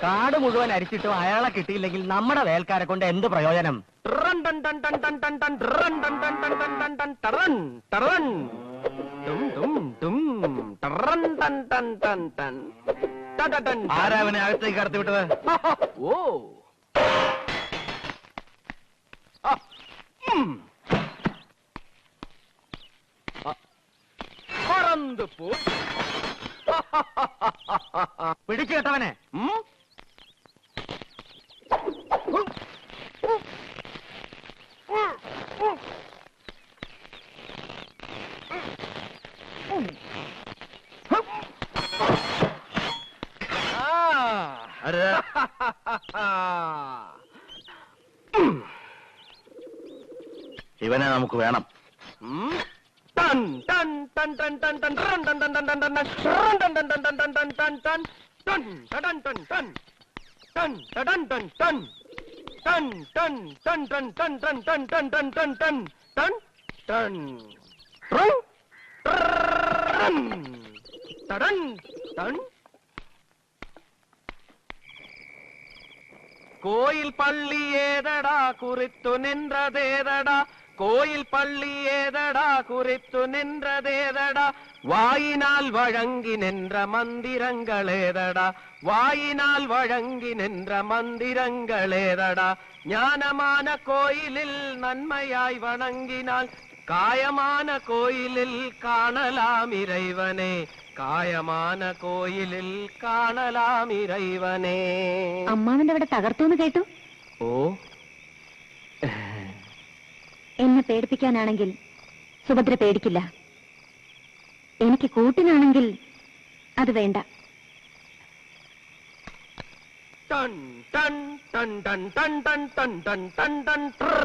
കാട് മുഴുവൻ അരിച്ചിട്ടും അയാളെ കിട്ടിയില്ലെങ്കിൽ നമ്മുടെ വേൽക്കാരെ കൊണ്ട് എന്ത് പ്രയോജനം? ആരാവനെ അകത്തേക്ക് കടത്തിവിട്ടത്? ഓ പിടിച്ചു കേട്ടവനെ. ഇവനെ നമുക്ക് വേണം. கோயில் பள்ளி ஏதடா குறித்து நின்றதேதடா, கோயில் பள்ளி ஏதடா குறித்து நின்றதேதடா, வாயினால் வழங்கி நின்ற மந்திரங்களேதடா, வாயினால் வழங்கி நின்ற மந்திரங்களேதடா, ஞானமான கோயிலில் நன்மையாய் வணங்கினால் காயமான கோயிலில் காணலாம் இறைவனே, കായമാന കോയിലിൽ കാണലാം ഇറൈവനേ. അമ്മാവന്റെ അവിടെ തകർത്തു കേട്ടു. ഓ, എന്നെ പേടിപ്പിക്കാനാണെങ്കിൽ സുഭദ്ര പേടിക്കില്ല. എനിക്ക് കൂട്ടിനാണെങ്കിൽ അത് വേണ്ട. ടൺ ടൺ ടൺ ടൺ ടൺ ടൺ ടൺ ടൺ ടൺ ടൺ ടൺ ടൺ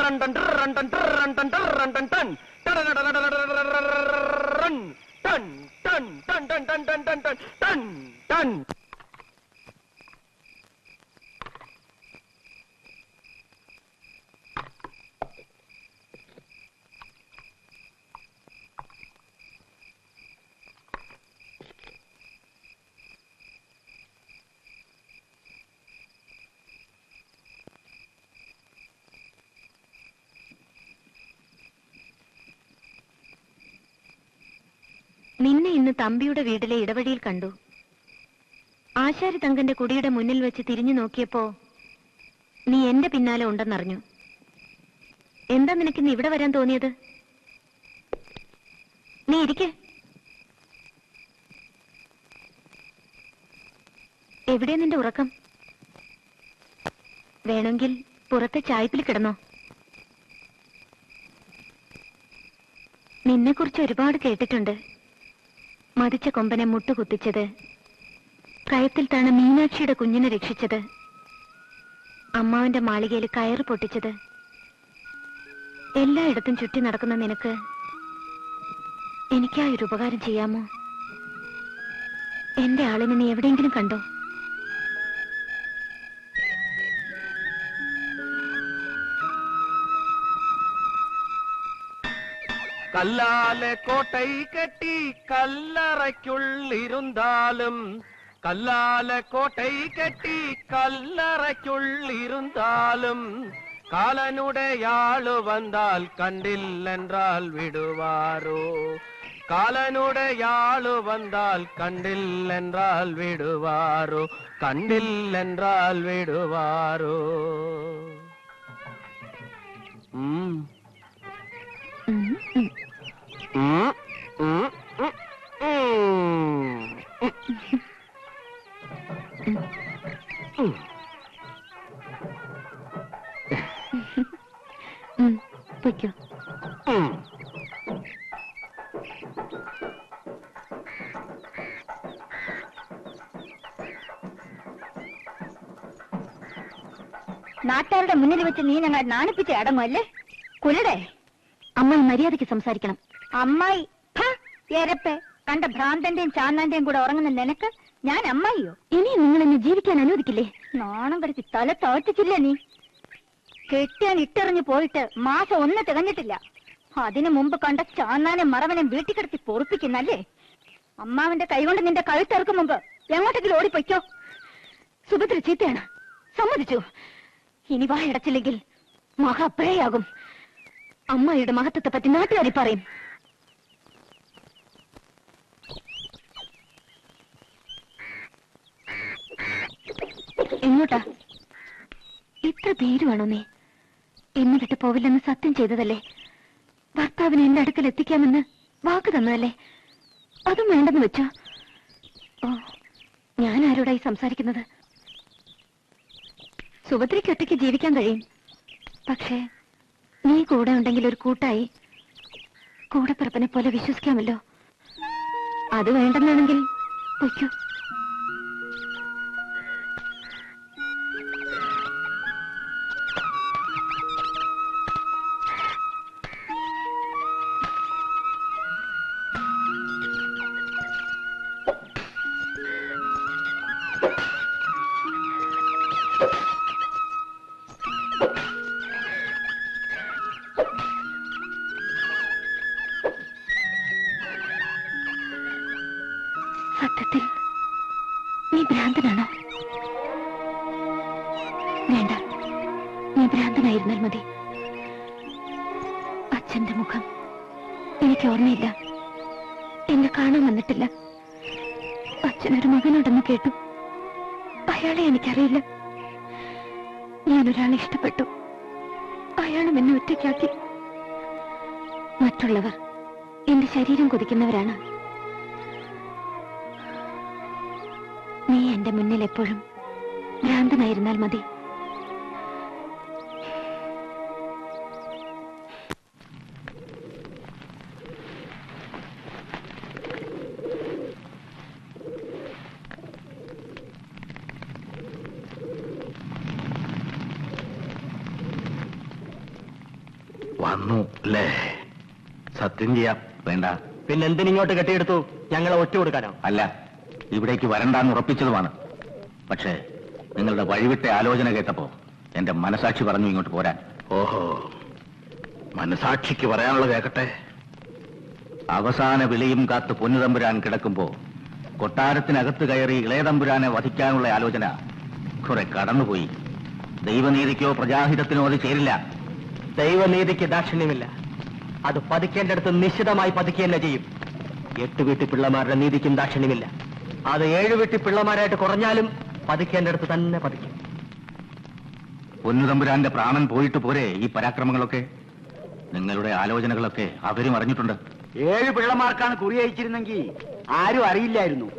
ടൺ ടൺ ടൺ ടൺ ടൺ ടൺ Dun, dun, dun, dun, dun, dun, dun, dun, dun. നിന്നെ ഇന്ന് തമ്പിയുടെ വീട്ടിലെ ഇടവഴിയിൽ കണ്ടു. ആശാരി തങ്കന്റെ കുടിയുടെ മുന്നിൽ വെച്ച് തിരിഞ്ഞു നോക്കിയപ്പോ നീ എന്റെ പിന്നാലെ ഉണ്ടെന്നറിഞ്ഞു. എന്താ നിനക്കിന്ന് ഇവിടെ വരാൻ തോന്നിയത്? നീ ഇരിക്കെ. എവിടെയാ നിന്റെ ഉറക്കം? വേണമെങ്കിൽ പുറത്തെ ചായ്പിൽ കിടന്നോ. നിന്നെക്കുറിച്ച് ഒരുപാട് കേട്ടിട്ടുണ്ട്. മതിച്ച കൊമ്പനെ മുട്ടുകുത്തിച്ചത്, കയത്തിൽ താണ മീനാക്ഷിയുടെ കുഞ്ഞിനെ രക്ഷിച്ചത്, അമ്മാവന്റെ മാളികയിൽ കയറ് പൊട്ടിച്ചത്. എല്ലായിടത്തും ചുറ്റി നടക്കുന്ന നിനക്ക് എനിക്കായൊരു ഉപകാരം ചെയ്യാമോ? എന്റെ ആളിനെ നീ എവിടെയെങ്കിലും കണ്ടോ? കല്ലാലെ കോട്ടൈ കെട്ടി കല്ലറയ്ക്കുള്ളിരുന്നാലും, കല്ലാലെ കോട്ടൈ കെട്ടി കല്ലറയ്ക്കുള്ളിരുന്നാലും, കാലനുടയാളു വന്നാൽ കണ്ടില്ലെന്നാൽ വിടുവാരോ, കാലനുടയാളു വന്നാൽ കണ്ടില്ലെന്നാൽ വിടുവാരോ, കണ്ടില്ലെന്നാൽ വിടുവാരോ. പൊയ്ക്കോ. നാട്ടുകാരുടെ മുന്നിൽ വെച്ച് നീ ഞങ്ങൾ നാണിപ്പിച്ച് അടങ്ങുമല്ലേ? കുലടേ, അമ്മായി മര്യാദയ്ക്ക് സംസാരിക്കണം. അമ്മായി ഏരപ്പേ, കണ്ട ഭ്രാന്തന്റെയും ചാന്നാന്റെയും കൂടെ ഉറങ്ങുന്ന നിനക്ക് ഞാൻ അമ്മായിയോ? ഇനിയും നിങ്ങൾ എന്നെ ജീവിക്കാൻ അനുവദിക്കില്ലേ? നാണം കടത്തി തല താഴ്ത്തിച്ചില്ലേ നീ? കെട്ടിയാൻ ഇട്ടെറിഞ്ഞു പോയിട്ട് മാസം 1 തികഞ്ഞിട്ടില്ല. അതിനു മുമ്പ് കണ്ട ചാന്നാനെ മറവനെ വീട്ടിൽ കിടത്തി പൊറുപ്പിക്കുന്നല്ലേ? അമ്മാവന്റെ കൈകൊണ്ട് നിന്റെ കഴുത്തിറക്കും മുമ്പ് എങ്ങോട്ടെങ്കിലും ഓടിപ്പൊയ്ക്കോ. സുഭദ്ര ചീത്തയാണ്, സമ്മതിച്ചു. ഇനി വായടച്ചില്ലെങ്കിൽ മഹാപ്രയാകും. അമ്മായിയുടെ മഹത്വത്തെ പറ്റി നാട്ടുകാരി പറയും. എങ്ങോട്ടാ? ഇത്ര പേരുവാണോ നീ? എന്നെ വിട്ട് പോവില്ലെന്ന് സത്യം ചെയ്തതല്ലേ? ഭർത്താവിനെ എന്റെ അടുക്കൽ എത്തിക്കാമെന്ന് വാക്ക് തന്നതല്ലേ? അതും വേണ്ടെന്ന് വെച്ചോ? ഓ, ഞാൻ ആരോടായി സംസാരിക്കുന്നത്? സുഭദ്രയ്ക്ക് ഒറ്റയ്ക്ക് ജീവിക്കാൻ കഴിയും. പക്ഷേ നീ കൂടെ ഉണ്ടെങ്കിൽ ഒരു കൂട്ടായി കൂടെപ്പിറപ്പിനെ പോലെ വിശ്വസിക്കാമല്ലോ. അത് വേണ്ടെന്നാണെങ്കിൽ പൊയ്ക്കോ. സത്യത്തിൽ നീ ഭ്രാന്തനാണോ? വേണ്ട, നീ ഭ്രാന്തനായിരുന്നാൽ മതി. അച്ഛന്റെ മുഖം എനിക്ക് ഓർമ്മയില്ല, എന്നെ കാണാൻ വന്നിട്ടില്ല. അച്ഛനൊരു മകനുണ്ടെന്ന് കേട്ടു. അയാളെ എനിക്കറിയില്ല. ഞാനൊരാളെ ഇഷ്ടപ്പെട്ടു. അയാളും എന്നെ ഒറ്റയ്ക്കാക്കി. മറ്റുള്ളവർ എന്റെ ശരീരം കൊതിക്കുന്നവരാണ്. നീ എന്റെ മുന്നിൽ എപ്പോഴും ഭ്രാന്തനായിരുന്നാൽ മതി. വന്നു അല്ലേ? സത്യം ചെയ്യാം. വേണ്ട. പിന്നെന്തിനിങ്ങോട്ട് കെട്ടിയെടുത്തു? ഞങ്ങളെ ഒറ്റ കൊടുക്കാനോ? അല്ല, ഇവിടേക്ക് വരണ്ടാന്ന് ഉറപ്പിച്ചതുമാണ്. പക്ഷേ നിങ്ങളുടെ വഴിവിട്ട ആലോചന കേട്ടപ്പോ എന്റെ മനസാക്ഷി പറഞ്ഞു ഇങ്ങോട്ട് പോരാൻ. ഓഹോ, മനസാക്ഷിക്ക് പറയാനുള്ള കേൾക്കട്ടെ. അവസാന വിളിയും കാത്ത് പൊന്നുതമ്പുരാൻ കിടക്കുമ്പോ കൊട്ടാരത്തിനകത്ത് കയറി ഇളയതമ്പുരാനെ വധിക്കാനുള്ള ആലോചന കുറെ കടന്നുപോയി. ദൈവനീതിക്കോ പ്രജാഹിതത്തിനോ അത് ചേരില്ല. ദൈവനീതിക്ക് ദാക്ഷിണ്യമില്ല. അത് പതിക്കേണ്ടടുത്ത് നിശ്ചിതമായി പതിക്കുക തന്നെ ചെയ്യും. 8 വീട്ടി പിള്ളമാരുടെ നീതിക്കും ദാക്ഷിണ്യമില്ല. അത് 7 വീട്ടി പിള്ളമാരായിട്ട് കുറഞ്ഞാലും പതിക്കേണ്ടടുത്ത് തന്നെ പതിക്കും. പൊന്നുതമ്പുരാന്റെ പ്രാണൻ പോയിട്ട് പോരെ ഈ പരാക്രമങ്ങളൊക്കെ? നിങ്ങളുടെ ആലോചനകളൊക്കെ അവരും അറിഞ്ഞിട്ടുണ്ട്. 7 പിള്ളമാർക്കാണ് കുറി അയച്ചിരുന്നെങ്കിൽ ആരും അറിയില്ലായിരുന്നു.